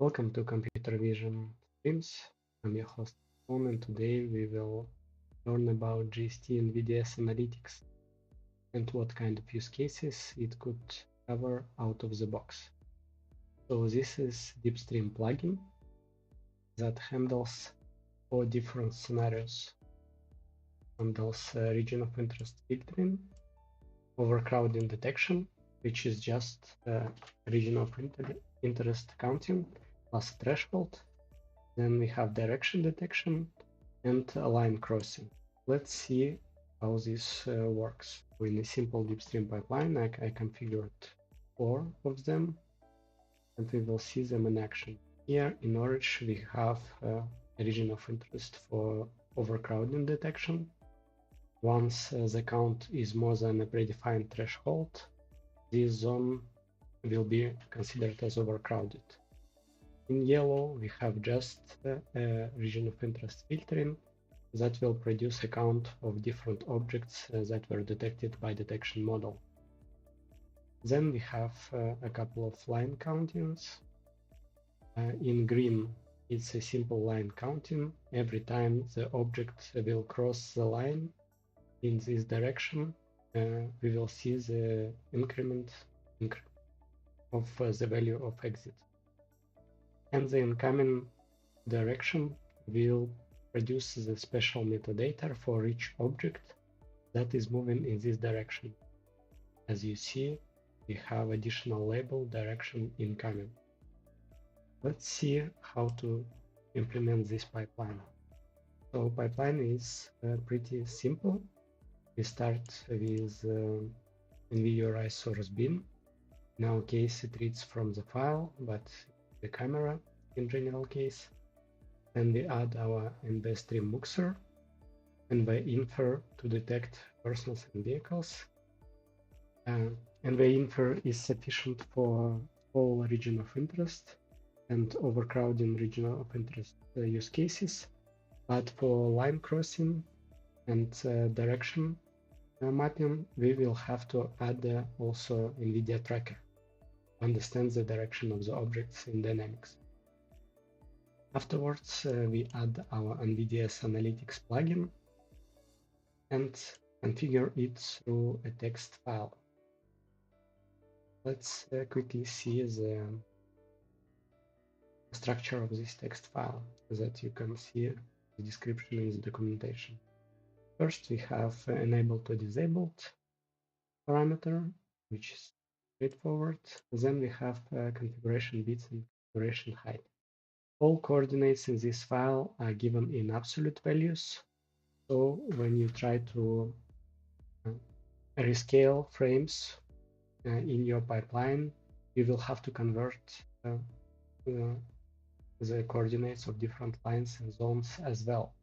Welcome to Computer Vision Streams. I'm your host, Anton, and today we will learn about GST and VDS analytics and what kind of use cases it could cover out of the box. So this is DeepStream plugin that handles 4 different scenarios. Handles region of interest filtering, overcrowding detection, which is just region of interest counting plus threshold. Then we have direction detection and line crossing. Let's see how this works. In a simple DeepStream pipeline, I configured 4 of them, and we will see them in action. Here in orange, we have a region of interest for overcrowding detection. Once the count is more than a predefined threshold, this zone will be considered as overcrowded. In yellow, we have just a region of interest filtering that will produce a count of different objects that were detected by detection model. Then we have a couple of line countings. In green, it's a simple line counting. Every time the object will cross the line in this direction, we will see the increment of the value of exit. And the incoming direction will produce the special metadata for each object that is moving in this direction. As you see, we have additional label direction incoming. Let's see how to implement this pipeline. So pipeline is pretty simple. We start with NVDA source bin. In our case, it reads from the file, but the camera in general case. Then we add our Nvdstream muxer and Nv-infer to detect persons and vehicles. Nv-infer is sufficient for all region of interest and overcrowding region of interest use cases, but for line crossing and direction mapping, we will have to add also NVIDIA tracker to understand the direction of the objects in dynamics. Afterwards, we add our Nvdsanalytics plugin and configure it through a text file. Let's quickly see the structure of this text file so that you can see the description in the documentation. First, we have enabled to disabled parameter, which is straightforward. Then we have configuration width and configuration height. All coordinates in this file are given in absolute values. So when you try to rescale frames in your pipeline, you will have to convert the coordinates of different lines and zones as well.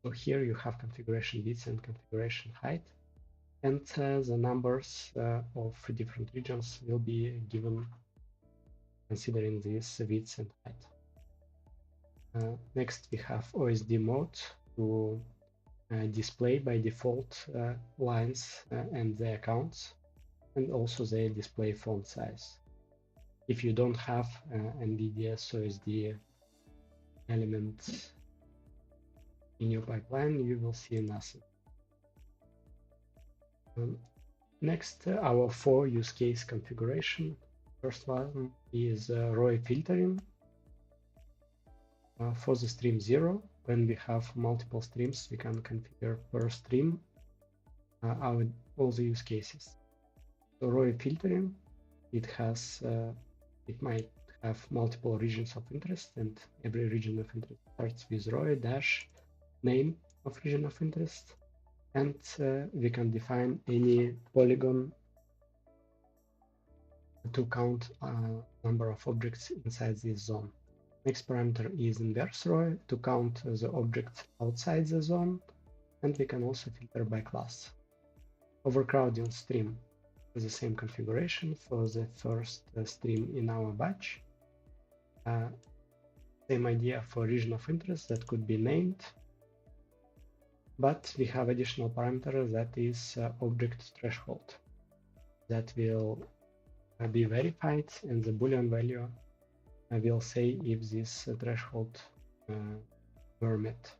So here you have configuration width and configuration height, and the numbers of different regions will be given considering this width and height. Next, we have OSD mode to display by default lines and their accounts, and also the display font size. If you don't have NVDS OSD element in your pipeline, you will see nothing. Next, our 4 use case configuration. First one is ROI filtering. For the stream 0, when we have multiple streams, we can configure per stream all the use cases. So ROI filtering, it might have multiple regions of interest, and every region of interest starts with ROI dash name of region of interest, and we can define any polygon to count number of objects inside this zone. Next parameter is inverse ROI to count the objects outside the zone, and we can also filter by class. Overcrowding stream is the same configuration for the first stream in our batch. Same idea for region of interest that could be named, but we have additional parameter that is object threshold that will be verified, and the Boolean value will say if this threshold were met.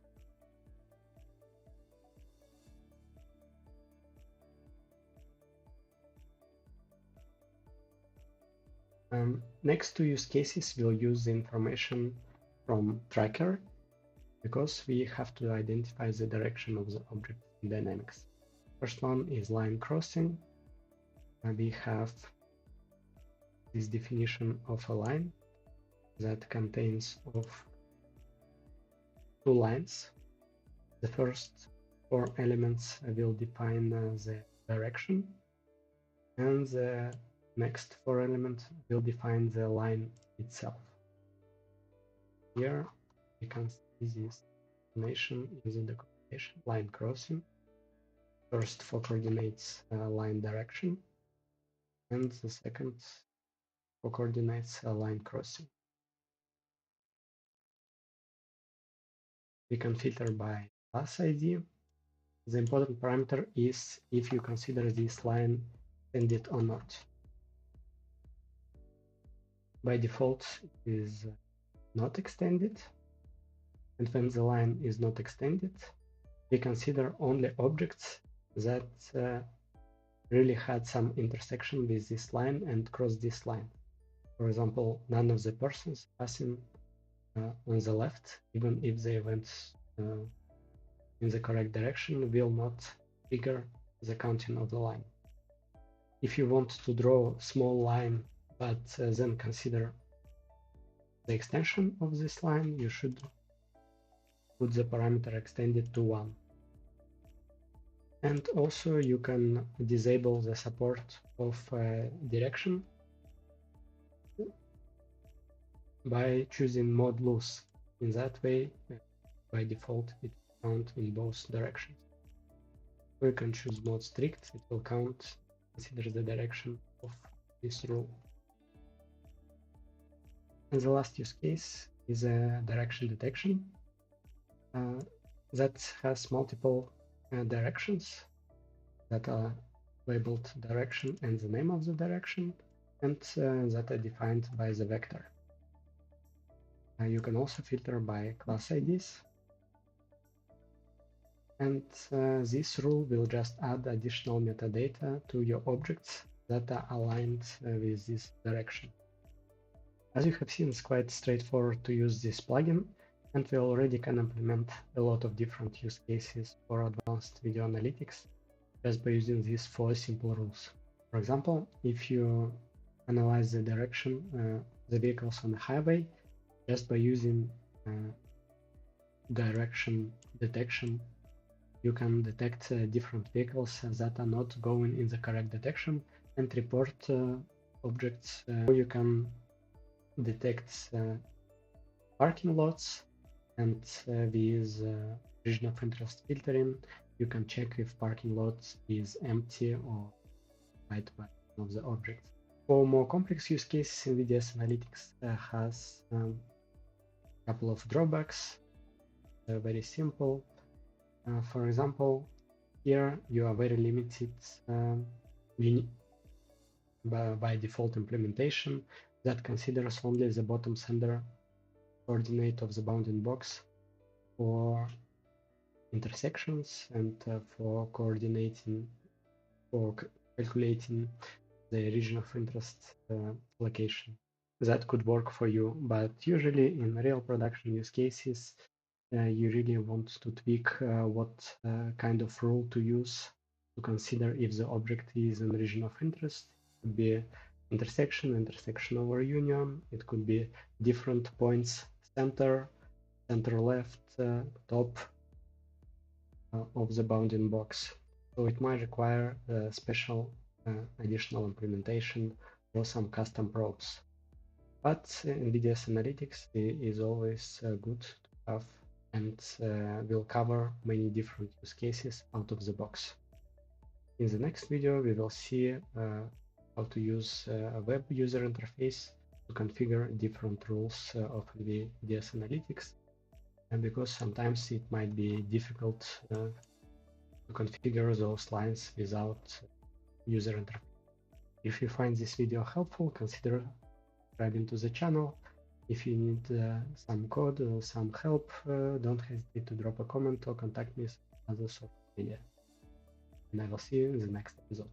Next two use cases will use the information from tracker because we have to identify the direction of the object in dynamics. First one is line crossing. We have this definition of a line that contains of two lines. The first four elements will define the direction, and the next four elements will define the line itself. Here we can see this information in the documentation. Line crossing. First four coordinates line direction, and the second four coordinates line crossing. We can filter by class ID. The important parameter is if you consider this line extended or not. By default, it is not extended. And when the line is not extended, we consider only objects that really had some intersection with this line and crossed this line. For example, none of the persons passing on the left, even if they went in the correct direction, will not trigger the counting of the line. If you want to draw a small line, but then consider the extension of this line, you should put the parameter extended to 1. And also you can disable the support of direction by choosing mode loose. In that way, by default, it will count in both directions. Or you can choose mode strict, it will consider the direction of this rule. And the last use case is a direction detection that has multiple directions that are labeled direction and the name of the direction, and that are defined by the vector. You can also filter by class IDs, and this rule will just add additional metadata to your objects that are aligned with this direction. As you have seen, it's quite straightforward to use this plugin, and we already can implement a lot of different use cases for advanced video analytics just by using these 4 simple rules. For example, if you analyze the direction, the vehicles on the highway, just by using direction detection, you can detect different vehicles that are not going in the correct direction and report objects. Or you can detect parking lots, and with region of interest filtering, you can check if parking lot is empty or occupied by one of the objects. For more complex use cases, Nvdsanalytics has a couple of drawbacks. Very simple. For example, here you are very limited by default implementation that considers only the bottom center coordinate of the bounding box for intersections and for calculating the region of interest location. That could work for you, but usually in real production use cases, you really want to tweak what kind of rule to use to consider if the object is in region of interest. It could be intersection over union. It could be different points, center left, top of the bounding box. So it might require special additional implementation or some custom probes. But Nvdsanalytics is always good to have, and will cover many different use cases out of the box. In the next video, we will see how to use a web user interface to configure different rules of Nvdsanalytics, and because sometimes it might be difficult to configure those lines without user interface. If you find this video helpful, consider subscribing to the channel If you need some code or some help, don't hesitate to drop a comment or contact me on other social media. And I will see you in the next episode.